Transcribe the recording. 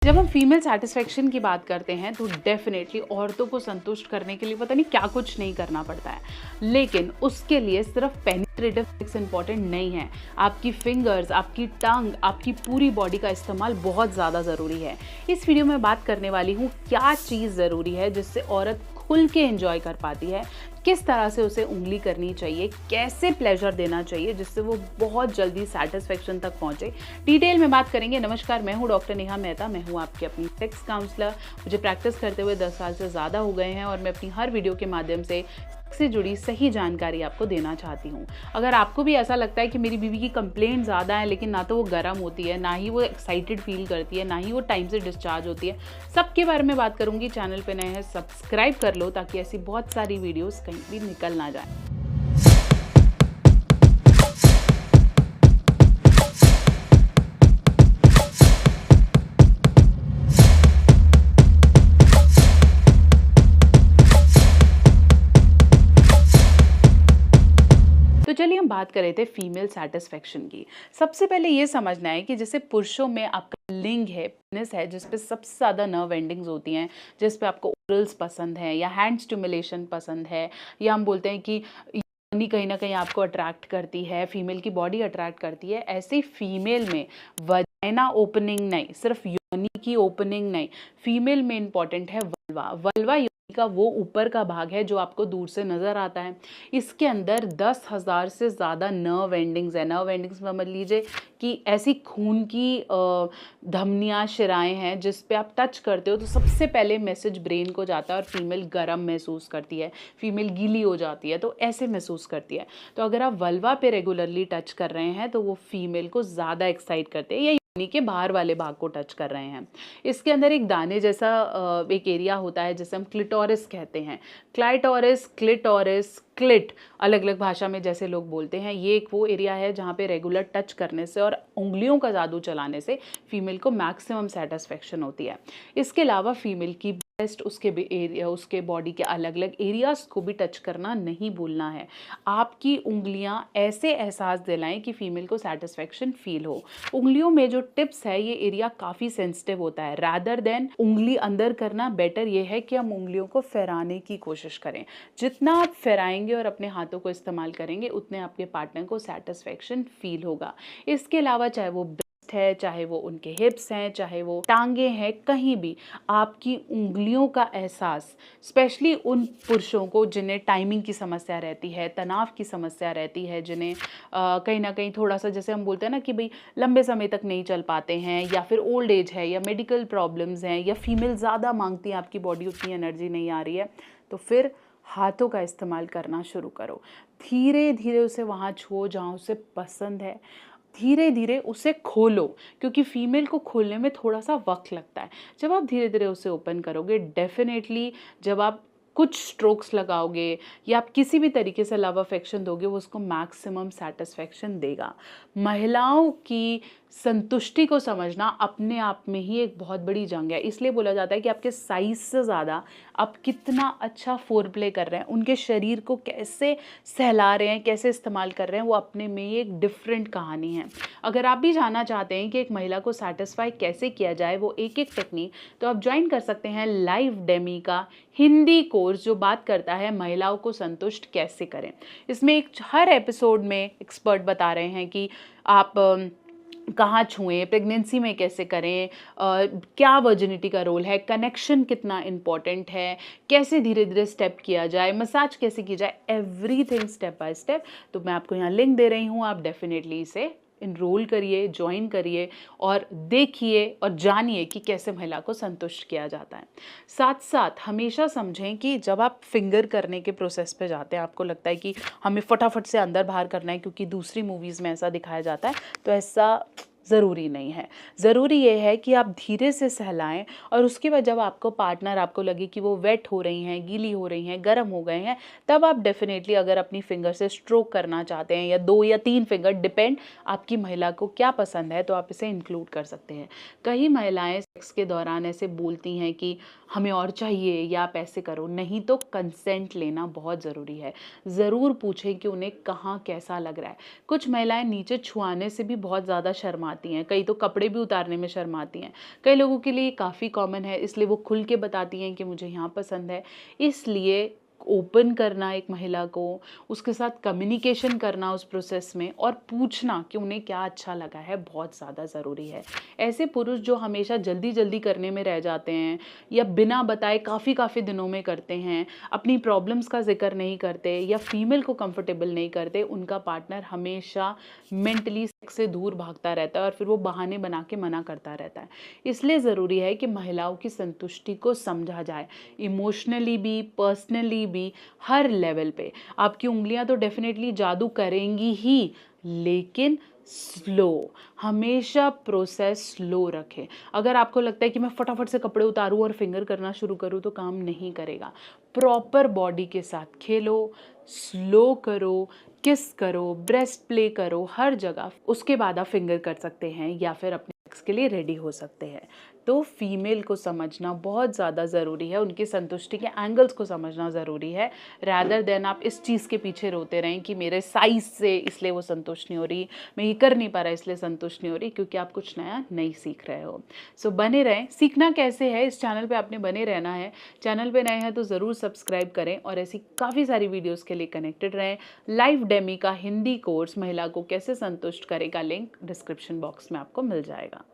जब हम female satisfaction की बात करते हैं तो डेफिनेटली औरतों को संतुष्ट करने के लिए पता नहीं क्या कुछ नहीं करना पड़ता है, लेकिन उसके लिए सिर्फ पेनिट्रेटिव सेक्स इंपॉर्टेंट नहीं है। आपकी फिंगर्स, आपकी टंग, आपकी पूरी बॉडी का इस्तेमाल बहुत ज़्यादा ज़रूरी है। इस वीडियो में बात करने वाली हूँ क्या चीज़ ज़रूरी है जिससे औरत खुल के एंजॉय कर पाती है, किस तरह से उसे उंगली करनी चाहिए, कैसे प्लेजर देना चाहिए जिससे वो बहुत जल्दी सेटिस्फेक्शन तक पहुंचे। डिटेल में बात करेंगे। नमस्कार, मैं हूं डॉक्टर नेहा मेहता। मैं हूं आपकी अपनी सेक्स काउंसलर। मुझे प्रैक्टिस करते हुए 10 साल से ज़्यादा हो गए हैं और मैं अपनी हर वीडियो के माध्यम से से जुड़ी सही जानकारी आपको देना चाहती हूँ। अगर आपको भी ऐसा लगता है कि मेरी बीवी की कंप्लेंट ज़्यादा है, लेकिन ना तो वो गर्म होती है, ना ही वो एक्साइटेड फील करती है, ना ही वो टाइम से डिस्चार्ज होती है, सबके बारे में बात करूँगी। चैनल पे नए हैं, सब्सक्राइब कर लो ताकि ऐसी बहुत सारी वीडियोस कहीं भी निकल ना जाए। तो चलिए हम बात कर रहे थे फीमेल सेटिस्फेक्शन की। सबसे पहले ये समझना है कि जैसे पुरुषों में आपका लिंग है, पेनिस है, जिस पे सबसे ज़्यादा नर्व एंडिंग्स होती हैं, जिस पे आपको ओरल्स पसंद है या हैंड स्टिमुलेशन पसंद है, या हम बोलते हैं कि योनि कहीं ना कहीं आपको अट्रैक्ट करती है, फीमेल की बॉडी अट्रैक्ट करती है। ऐसे फीमेल में वजाइना ओपनिंग नहीं, सिर्फ योनि की ओपनिंग नहीं, फीमेल में इंपॉर्टेंट है वल्वा। वल्वा योनि का वो ऊपर का भाग है जो आपको दूर से नजर आता है। इसके अंदर 10,000 से ज़्यादा नर्व एंडिंग्स है। नर्व एंडिंग्स समझ लीजिए कि ऐसी खून की धमनियाँ, शिराएं हैं जिस पे आप टच करते हो तो सबसे पहले मैसेज ब्रेन को जाता है और फीमेल गर्म महसूस करती है, फीमेल गीली हो जाती है, तो ऐसे महसूस करती है। तो अगर आप वल्वा पे रेगुलरली टच कर रहे हैं तो वो फीमेल को ज़्यादा एक्साइट करते हैं, या योनि के बाहर वाले भाग को टच कर रहे हैं। इसके अंदर एक दाने जैसा एक एरिया होता है जिसे हम क्लिटोरिस कहते हैं। क्लाइटोरिस, क्लिटोरिस, क्लिट, अलग अलग भाषा में जैसे लोग बोलते हैं। ये एक वो एरिया है जहाँ पे रेगुलर टच करने से और उंगलियों का जादू चलाने से फीमेल को मैक्सिमम सेटिस्फेक्शन होती है। इसके अलावा फीमेल की ब्रेस्ट, उसके एरिया, उसके बॉडी के अलग अलग एरियाज को भी टच करना नहीं भूलना है। आपकी उंगलियां ऐसे एहसास दिलाएं कि फीमेल को सेटिस्फेक्शन फील हो। उंगलियों में जो टिप्स है, ये एरिया काफ़ी सेंसिटिव होता है। रादर देन उंगली अंदर करना, बेटर ये है कि हम उंगलियों को फहराने की कोशिश करें। जितना आप फहराएंगे और अपने हाथों को इस्तेमाल करेंगे उतने आपके पार्टनर को सेटिस्फेक्शन फील होगा। इसके अलावा चाहे वो ब्रेस्ट है, चाहे वो उनके हिप्स हैं, चाहे वो टांगे हैं, कहीं भी आपकी उंगलियों का एहसास, स्पेशली उन पुरुषों को जिन्हें टाइमिंग की समस्या रहती है, तनाव की समस्या रहती है, जिन्हें कहीं ना कहीं थोड़ा सा, जैसे हम बोलते हैं ना कि भाई लंबे समय तक नहीं चल पाते हैं, या फिर ओल्ड एज है, या मेडिकल प्रॉब्लम्स हैं, या फीमेल ज़्यादा मांगती है, आपकी बॉडी उतनी एनर्जी नहीं आ रही है, तो फिर हाथों का इस्तेमाल करना शुरू करो। धीरे धीरे उसे वहाँ छुओ जहाँ उसे पसंद है, धीरे धीरे उसे खोलो, क्योंकि फीमेल को खोलने में थोड़ा सा वक्त लगता है। जब आप धीरे धीरे उसे ओपन करोगे, डेफिनेटली जब आप कुछ स्ट्रोक्स लगाओगे या आप किसी भी तरीके से लव अफेक्शन दोगे, वो उसको मैक्सिमम सेटिस्फेक्शन देगा। महिलाओं की संतुष्टि को समझना अपने आप में ही एक बहुत बड़ी जंग है। इसलिए बोला जाता है कि आपके साइज से ज़्यादा आप कितना अच्छा फोर प्ले कर रहे हैं, उनके शरीर को कैसे सहला रहे हैं, कैसे इस्तेमाल कर रहे हैं, वो अपने में ही एक डिफरेंट कहानी है। अगर आप भी जानना चाहते हैं कि एक महिला को सेटिस्फाई कैसे किया जाए, वो एक एक टेक्निक, तो आप ज्वाइन कर सकते हैं लाइव डेमी का हिंदी कोर्स जो बात करता है महिलाओं को संतुष्ट कैसे करें। इसमें हर एपिसोड में एक्सपर्ट बता रहे हैं कि आप कहाँ छुएं, प्रेगनेंसी में कैसे करें, क्या वर्जिनिटी का रोल है, कनेक्शन कितना इम्पॉर्टेंट है, कैसे धीरे धीरे स्टेप किया जाए, मसाज कैसे की जाए, एवरीथिंग स्टेप बाय स्टेप। तो मैं आपको यहाँ लिंक दे रही हूँ, आप डेफिनेटली इसे इनरोल करिए, ज्वाइन करिए और देखिए और जानिए कि कैसे महिला को संतुष्ट किया जाता है। साथ साथ हमेशा समझें कि जब आप फिंगर करने के प्रोसेस पे जाते हैं, आपको लगता है कि हमें फटाफट से अंदर बाहर करना है क्योंकि दूसरी मूवीज़ में ऐसा दिखाया जाता है, तो ऐसा ज़रूरी नहीं है। ज़रूरी ये है कि आप धीरे से सहलाएं और उसके बाद जब आपको पार्टनर, आपको लगे कि वो वेट हो रही हैं, गीली हो रही हैं, गर्म हो गए हैं, तब आप डेफिनेटली अगर अपनी फिंगर से स्ट्रोक करना चाहते हैं, या 2 या 3 फिंगर, डिपेंड आपकी महिला को क्या पसंद है, तो आप इसे इंक्लूड कर सकते हैं। कई महिलाएं सेक्स के दौरान ऐसे बोलती हैं कि हमें और चाहिए या आप ऐसे करो। नहीं तो कंसेंट लेना बहुत ज़रूरी है। ज़रूर पूछें कि उन्हें कहाँ कैसा लग रहा है। कुछ महिलाएं नीचे छुआने से भी बहुत ज़्यादा शर्माती शर्माती हैं, कई तो कपड़े भी उतारने में शर्माती हैं। कई लोगों के लिए काफ़ी कॉमन है, इसलिए वो खुल के बताती हैं कि मुझे यहाँ पसंद है। इसलिए ओपन करना एक महिला को, उसके साथ कम्युनिकेशन करना उस प्रोसेस में और पूछना कि उन्हें क्या अच्छा लगा है, बहुत ज़्यादा ज़रूरी है। ऐसे पुरुष जो हमेशा जल्दी-जल्दी करने में रह जाते हैं या बिना बताए काफ़ी दिनों में करते हैं, अपनी प्रॉब्लम्स का ज़िक्र नहीं करते या फीमेल को कंफर्टेबल नहीं करते, उनका पार्टनर हमेशा मेंटली सेक्स से दूर भागता रहता है और फिर वो बहाने बना के मना करता रहता है। इसलिए ज़रूरी है कि महिलाओं की संतुष्टि को समझा जाए, इमोशनली भी, पर्सनली भी, हर लेवल पे। आपकी उँगलियाँ तो डेफ़िनेटली जादू करेंगी ही, लेकिन स्लो, हमेशा प्रोसेस स्लो रखें। अगर आपको लगता है कि मैं फटाफट से कपड़े उतारूँ और फिंगर करना शुरू करूँ तो काम नहीं करेगा। प्रॉपर बॉडी के साथ खेलो, स्लो करो, किस करो, ब्रेस्ट प्ले करो हर जगह। उसके बाद आप फिंगर कर सकते हैं या फिर अपने सेक्स के लिए रेडी हो सकते हैं। तो फीमेल को समझना बहुत ज़्यादा ज़रूरी है, उनकी संतुष्टि के एंगल्स को समझना ज़रूरी है, रादर देन आप इस चीज़ के पीछे रोते रहें कि मेरे साइज़ से इसलिए वो संतुष्ट नहीं हो रही, मैं ये कर नहीं पा रहा इसलिए संतुष्ट नहीं हो रही, क्योंकि आप कुछ नया नहीं सीख रहे हो। सो बने रहें। सीखना कैसे है, इस चैनल पे आपने बने रहना है। चैनल पे नए हैं तो ज़रूर सब्सक्राइब करें और ऐसी काफ़ी सारी वीडियोज़ के लिए कनेक्टेड रहें। लाइव डेमी का हिंदी कोर्स महिला को कैसे संतुष्ट करेगा लिंक डिस्क्रिप्शन बॉक्स में आपको मिल जाएगा।